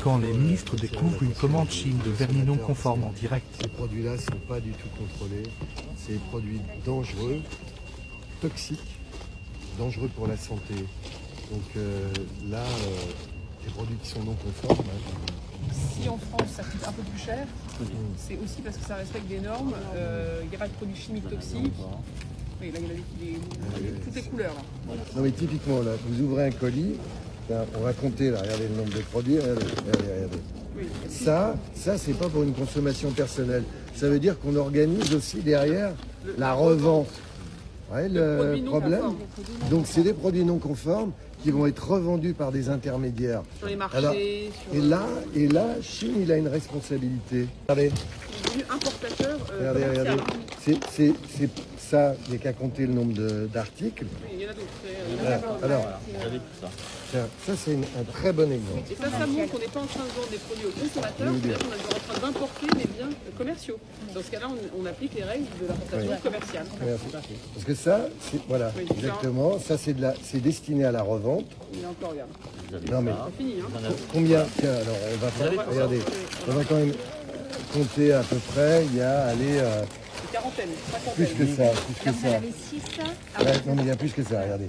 quand les ministres découvrent une commande Chine de vernis non conforme en direct. Ces produits-là ne sont pas du tout contrôlés. C'est des produits dangereux, toxiques, dangereux pour la santé. Donc là, les produits qui sont non conformes. Si en France ça coûte un peu plus cher, c'est aussi parce que ça respecte des normes. Il n'y a pas de produits chimiques toxiques. Oui, là il y a toutes les couleurs. Là. Non mais typiquement, là, vous ouvrez un colis, là, on va compter, là, regardez le nombre de produits, regardez. Oui. Ça c'est pas pour une consommation personnelle. Ça veut dire qu'on organise aussi derrière la revente. Ouais, le problème. Donc c'est des produits non conformes qui vont être revendus par des intermédiaires. Sur les marchés. Alors, sur et là, Chine, il a une responsabilité. Regardez. Il est devenu importateur Regardez. C'est ça, il n'y a qu'à compter le nombre d'articles. Oui, il y en a d'autres. Voilà. Alors, ça c'est un très bon exemple. Et ça montre qu'on n'est pas en train de vendre des produits aux consommateurs, c'est-à-dire qu'on est en train d'importer des biens commerciaux. Dans ce cas-là, on applique les règles de l'importation commerciale. Parce que ça, voilà, oui, exactement, ça c'est destiné à la revente. Il y a encore, regarde. Non mais, C'est fini, hein. combien? Tiens, alors on va faire, regardez, on va quand même compter à peu près, il y a, allez, Une quarantaine, plus que ça. Vous en avez 6 ça Ouais, non mais il y a plus que ça, regardez.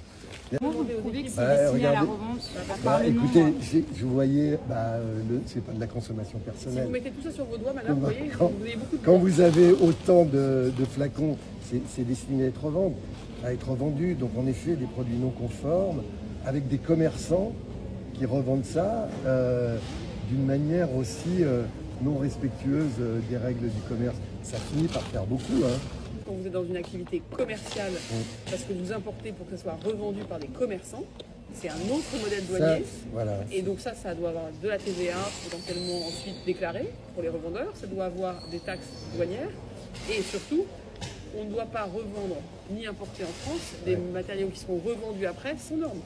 Comment vous prouvez que c'est Ouais, destiné à la regardez. revente Bah, par le nom, écoutez, je voyais, c'est pas de la consommation Si personnelle. vous mettez tout ça sur vos doigts, madame, vous voyez, vous avez beaucoup de Quand vous avez autant de flacons, c'est destiné à être vendu. Donc en effet, des produits non conformes, avec des commerçants qui revendent ça d'une manière aussi non respectueuse des règles du commerce. Ça finit par faire beaucoup. Hein. Quand vous êtes dans une activité commerciale, parce que vous importez pour que ça soit revendu par des commerçants, c'est un autre modèle douanier. Voilà. Et donc ça doit avoir de la TVA, potentiellement ensuite déclarée pour les revendeurs. Ça doit avoir des taxes douanières. Et surtout, on ne doit pas revendre ni importer en France des matériaux qui seront revendus après sans normes.